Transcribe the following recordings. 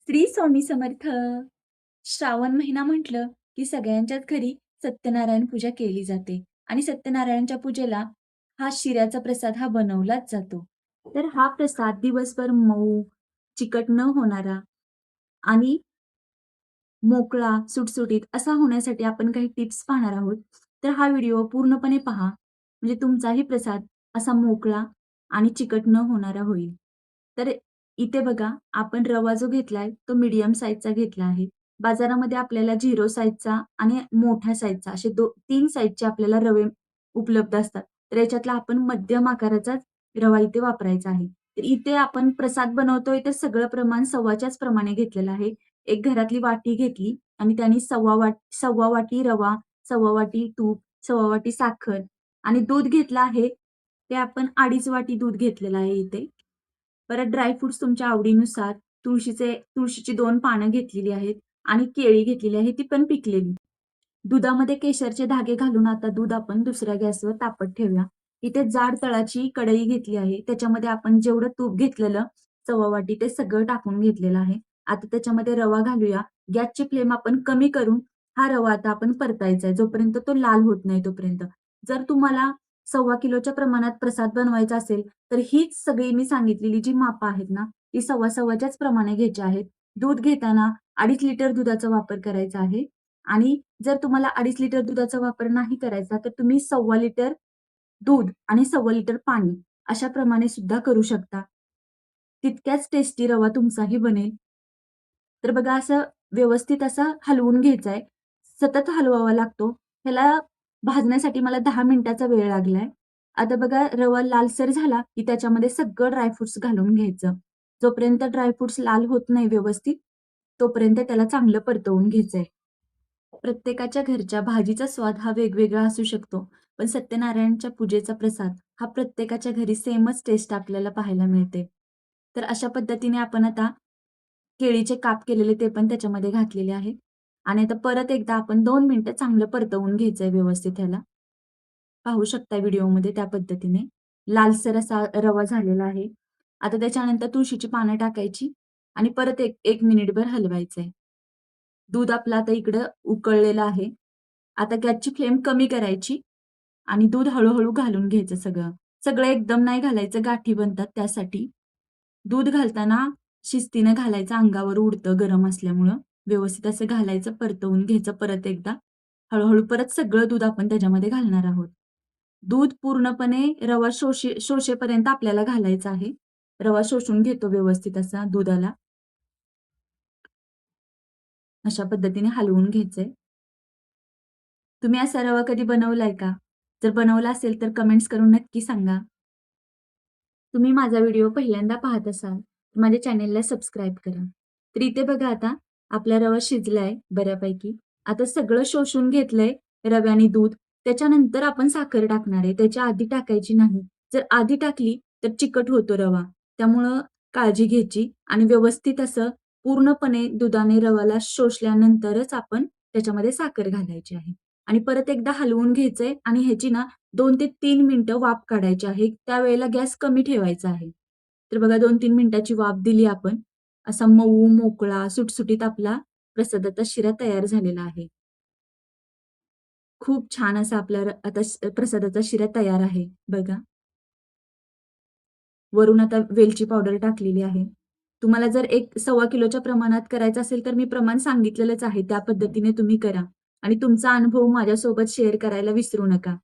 श्री स्वामी समर्थ. श्रावण महिना म्हटलं की सगळ्यांच्याच घरी सत्यनारायण पूजा केली जाते आणि सत्यनारायणच्या पूजेला हा शिऱ्याचा प्रसाद हा बनवलाच जातो. तर हा प्रसाद दिवसभर मऊ, चिकट न होणारा आणि मोकळा, सुटसुटीत असा होण्यासाठी आपण काही टिप्स पाहणार आहोत. तर हा व्हिडिओ पूर्णपणे पहा, म्हणजे तुमचाही प्रसाद असा मोकळा आणि चिकट न होणारा होईल. तर इथे बघा, आपण रवा जो घेतलाय तो मीडियम साइजचा घेतला आहे. बाजारामध्ये आपल्याला 0 साइजचा आणि मोठ्या साइजचा असे 3 साइजचे आपल्याला रवे उपलब्ध असतात. तर याच्यातला आपण मध्यम आकाराचा रवा इथे वापरायचा आहे. तर इथे आपण प्रसाद बनवतोय तर सगळं प्रमाण सव्वाच्याच प्रमाणे घेतलेलं आहे. एक घरातली वाटी घेतली आणि त्याने सव्वा वाटी रवा, सव्वा वाटी तूप, सव्वा वाटी साखर आणि दूध घेतलं आहे. ते आपण 2.5 वाटी दूध घेतलेलं आहे इथे. परत ड्रायफ्रुट्स तुमच्या आवडीनुसार तुळशीची 2 पानं घेतलेली आहेत आणि केळी घेतलेली आहे, ती पण पिकलेली. दुधामध्ये केशरचे धागे घालून आता दूध आपण दुसऱ्या गॅसवर तापत ठेवूया. इथे जाड तळाची कढई घेतली आहे. त्याच्यामध्ये आपण जेवढं तूप घेतलेलं सव्वा वाटी ते सगळं टाकून घेतलेलं आहे. आता त्याच्यामध्ये रवा घालूया. गॅसची फ्लेम आपण कमी करून हा रवा आता आपण परतायचा आहे, जोपर्यंत तो लाल होत नाही तोपर्यंत. जर तुम्हाला सव्वा किलोच्या प्रमाणात प्रसाद बनवायचा असेल, तर हीच सगळी मी सांगितलेली जी मापं आहेत ना, ती सव्वा-सव्वाच्याच प्रमाणे घ्यायची आहेत. दूध घेताना 2.5 लिटर दुधाचा वापर करायचा आहे आणि जर तुम्हाला 2.5 लिटर दुधाचा वापर नाही करायचा, तर तुम्ही सव्वा लिटर दूध आणि सव्वा लिटर पाणी अशा प्रमाणे सुद्धा करू शकता. तितक्याच टेस्टी रवा तुमचाही बनेल. तर बघा असं व्यवस्थित असं हलवून घ्यायचं आहे. सतत हलवावा लागतो. ह्याला भाजण्यासाठी मला 10 मिनिटाचा वेळ लागलाय. आता बघा रवा लालसर झाला, की त्याच्यामध्ये सगळं ड्रायफ्रुट्स घालून घ्यायचं. जोपर्यंत ड्रायफ्रुट्स लाल होत नाही व्यवस्थित, तोपर्यंत त्याला चांगलं परतवून घ्यायचंय. प्रत्येकाच्या घरच्या भाजीचा स्वाद हा वेगवेगळा असू शकतो. पण सत्यनारायणच्या पूजेचा प्रसाद हा प्रत्येकाच्या घरी सेमच टेस्ट आपल्याला पाहायला मिळते. तर अशा पद्धतीने आपण आता केळीचे काप केलेले ते पण त्याच्यामध्ये घातलेले आहेत. आणि आता परत एकदा आपण 2 मिनिटं चांगलं परतवून घ्यायचंय व्यवस्थित ह्याला. पाहू शकता व्हिडिओमध्ये त्या पद्धतीने. लालसर असा रवा झालेला आहे. आता त्याच्यानंतर तुळशीची पानं टाकायची आणि परत 1 मिनिटभर हलवायचंय. दूध आपलं आता इकडं उकळलेलं आहे. आता गॅसची फ्लेम कमी करायची आणि दूध हळू घालून घ्यायचं सगळं. सगळं एकदम नाही घालायचं, गाठी बनतात त्यासाठी. दूध घालताना शिस्तीनं घालायचं, अंगावर उडतं गरम असल्यामुळं. व्यवस्थित असं घालायचं, परतवून घ्यायचं परत एकदा. परत सगळं दूध आपण त्याच्यामध्ये घालणार आहोत. दूध पूर्णपणे रवा शोषेपर्यंत आपल्याला घालायचं आहे. रवा शोषून घेतो व्यवस्थित असा दुधाला. अशा पद्धतीने हलवून घ्यायचंय. तुम्ही असा रवा कधी बनवलाय का? जर बनवला असेल तर कमेंट्स करून नक्की सांगा. तुम्ही माझा व्हिडिओ पहिल्यांदा पाहत असाल, तर माझ्या चॅनेलला सबस्क्राईब करा. तर इथे बघा आता आपला रवा शिजलाय बऱ्यापैकी. आता सगळं शोषून घेतलंय रव्याने दूध. त्याच्यानंतर आपण साखर टाकणार आहे. त्याच्या आधी टाकायची नाही. जर आधी टाकली तर चिकट होतो रवा. त्यामुळं काळजी घ्यायची आणि व्यवस्थित असं पूर्णपणे दुधाने रवाला शोषल्यानंतरच आपण त्याच्यामध्ये साखर घालायची आहे. आणि परत एकदा हलवून घ्यायचंय आणि ह्याची ना 2 ते 3 मिनिटं वाफ काढायची आहे. त्यावेळेला गॅस कमी ठेवायचा आहे. तर बघा 2-3 मिनिटाची वाफ दिली आपण. असा मऊ, मोकळा, सुटसुटीत आपला प्रसादाचा शिरा तयार झालेला आहे. खूप छान असा आपला आता प्रसादाचा शिरा तयार आहे बघा. वरून आता वेलची पावडर टाकलेली आहे. तुम्हाला जर 1 किलोच्या प्रमाणात करायचं असेल, तर मी प्रमाण सांगितलेलंच आहे. त्या पद्धतीने तुम्ही करा आणि तुमचा अनुभव माझ्यासोबत शेअर करायला विसरू नका.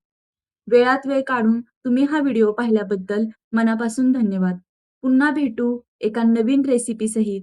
वेळात वेळ काढून तुम्ही हा व्हिडिओ पाहिल्याबद्दल मनापासून धन्यवाद. पुन्हा भेटू एका नवीन रेसिपीसहित.